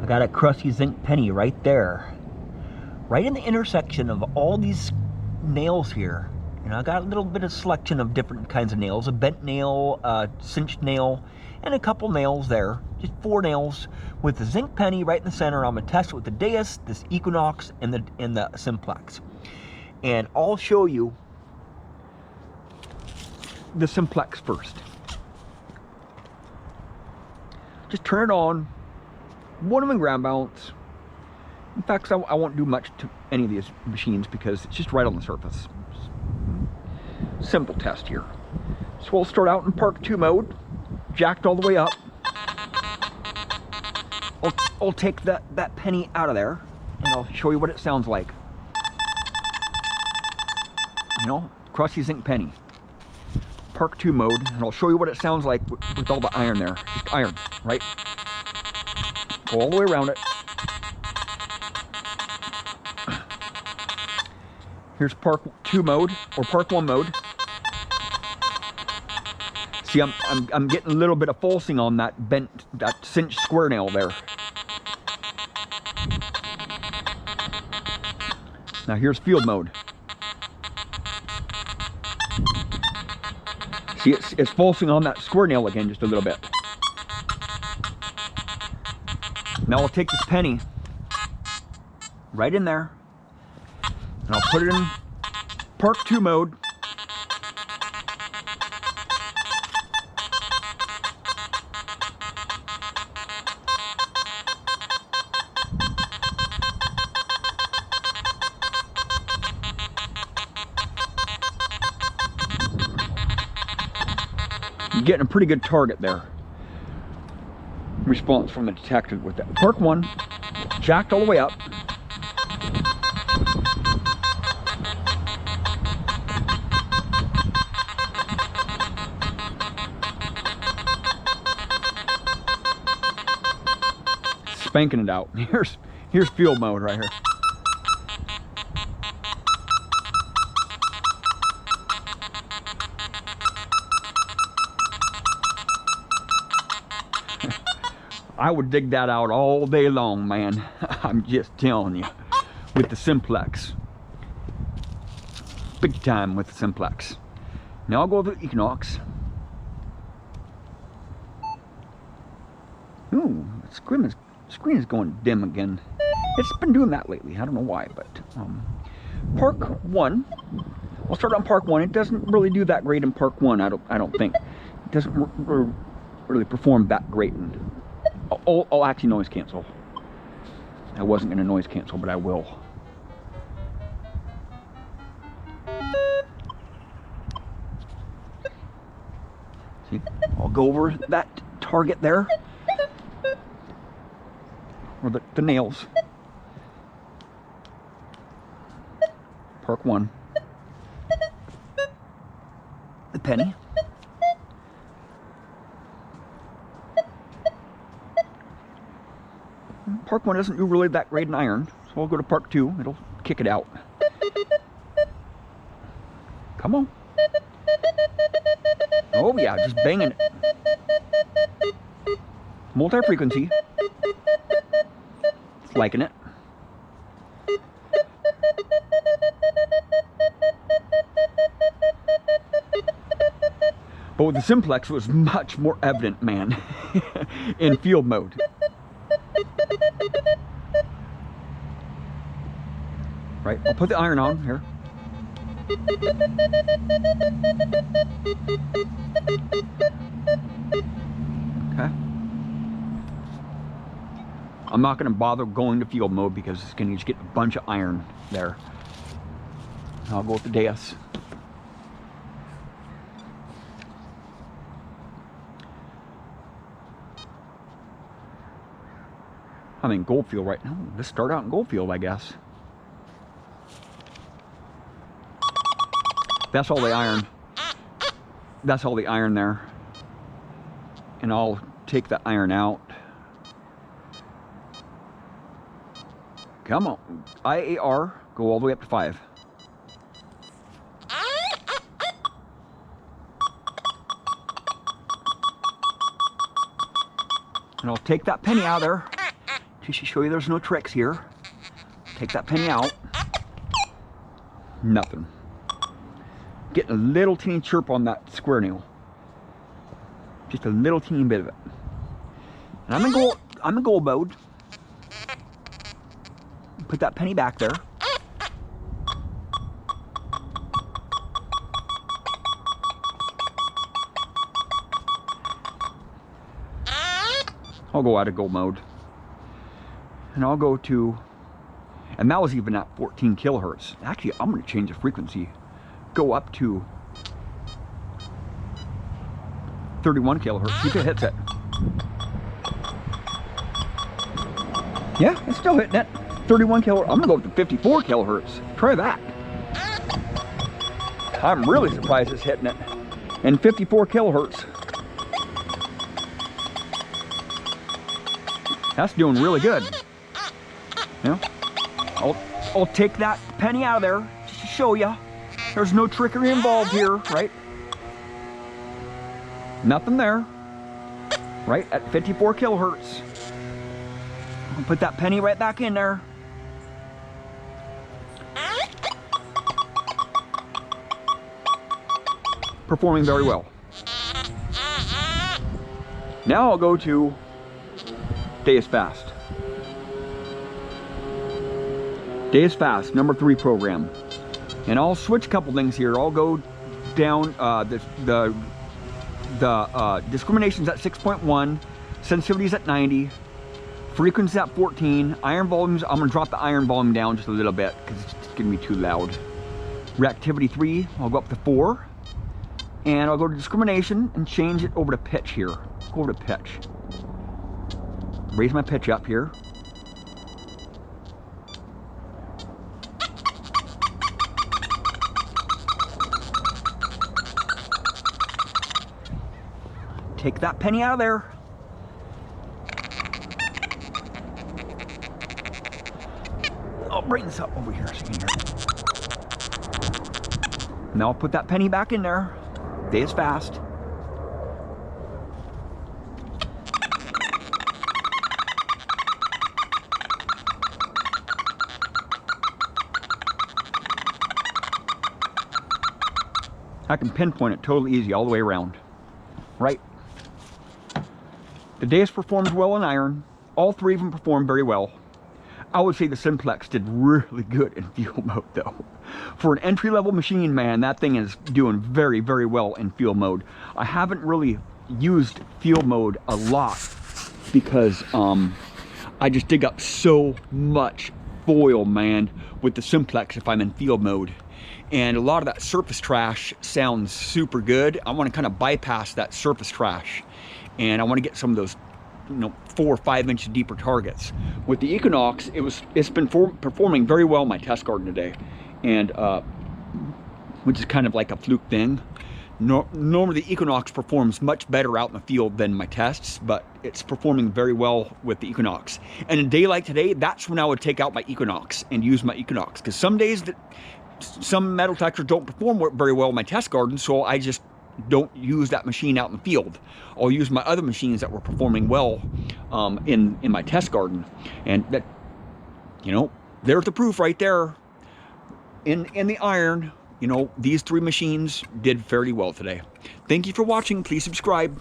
I got a crusty zinc penny right there. Right in the intersection of all these nails here. And I got a little bit of selection of different kinds of nails. A bent nail, a cinched nail, and a couple nails there. Just 4 nails with the zinc penny right in the center. I'm gonna test it with the Deus, this Equinox, and the Simplex. And I'll show you the Simplex first. Just turn it on. 1 in ground balance. In fact, I won't do much to any of these machines because it's just right on the surface. Simple test here. So we'll start out in Park 2 mode, jacked all the way up. I'll take that penny out of there and I'll show you what it sounds like. You know, crusty zinc penny. Park 2 mode, and I'll show you what it sounds like with all the iron there. Just iron, right? Go all the way around it. Here's Park 2 mode, or Park 1 mode. See, I'm getting a little bit of falsing on that cinched square nail there. Now here's field mode. See, it's falsing on that square nail again just a little bit. Now I'll take this penny right in there and I'll put it in Park 2 mode. I'm getting a pretty good target there. Response from the detector with that. Park 1, jacked all the way up. Spanking it out. Here's field mode right here. I would dig that out all day long, man. I'm just telling you. With the Simplex. Big time with the Simplex. Now I'll go over the Equinox. Ooh, the screen is going dim again. It's been doing that lately. I don't know why, but Park 1. I'll start on Park 1. It doesn't really do that great in Park 1. I don't think. It doesn't really perform that great in. I'll actually noise cancel. I wasn't going to noise cancel, but I will. See, I'll go over that target there. Or the nails. Park 1. The penny. Park 1 doesn't do really that great in iron, so I'll go to Park 2. It'll kick it out. Come on. Oh yeah, just banging it. Multi-frequency. Liking it. But with the Simplex, it was much more evident, man, in field mode. Right, I'll put the iron on here. Okay. I'm not going to bother going to field mode because it's going to just get a bunch of iron there. I'll go with the Deus. I'm in Goldfield right now. Let's start out in Goldfield, I guess. That's all the iron. That's all the iron there. And I'll take the iron out. Come on. IAR, go all the way up to 5. And I'll take that penny out of there. just to show you there's no tricks here. Take that penny out. Nothing. Getting a little teeny chirp on that square nail. Just a little teeny bit of it. And I'm in gold mode. Put that penny back there. I'll go out of gold mode. And I'll go to, and that was even at 14 kilohertz. Actually, I'm going to change the frequency. Go up to 31 kilohertz. See if it hits it. Yeah, it's still hitting it. 31 kilohertz. I'm going to go up to 54 kilohertz. Try that. I'm really surprised it's hitting it. And 54 kilohertz. That's doing really good. Yeah. I'll take that penny out of there just to show you. There's no trickery involved here, right? Nothing there. Right at 54 kilohertz. I'll put that penny right back in there. Performing very well. Now I'll go to Deus Fast. Deus Fast, number 3 program. And I'll switch a couple things here. I'll go down the discrimination's at 6.1, sensitivity's at 90, frequency's at 14, iron volumes, I'm gonna drop the iron volume down just a little bit because it's just gonna be too loud. Reactivity 3, I'll go up to 4. And I'll go to discrimination and change it over to pitch here. Go over to pitch. Raise my pitch up here. Take that penny out of there. I'll bring this up over here so you can hear it. Now I'll put that penny back in there. Deus Fast. I can pinpoint it totally easy all the way around. Right? The Deus performs well in iron. All 3 of them perform very well. I would say the Simplex did really good in field mode though. For an entry-level machine, man, that thing is doing very, very well in field mode. I haven't really used field mode a lot because I just dig up so much foil, man, with the Simplex if I'm in field mode. And a lot of that surface trash sounds super good. I want to kind of bypass that surface trash. And I want to get some of those, 4 or 5 inch deeper targets. With the Equinox, it's been performing very well in my test garden today, and which is kind of like a fluke thing. Normally the Equinox performs much better out in the field than my tests, but it's performing very well with the Equinox. And a day like today, that's when I would take out my Equinox and use my Equinox, because some days that some metal detectors don't perform very well in my test garden, so I just don't use that machine out in the field. I'll use my other machines that were performing well in my test garden. And that, there's the proof right there. In the iron, these 3 machines did fairly well today. Thank you for watching. Please subscribe.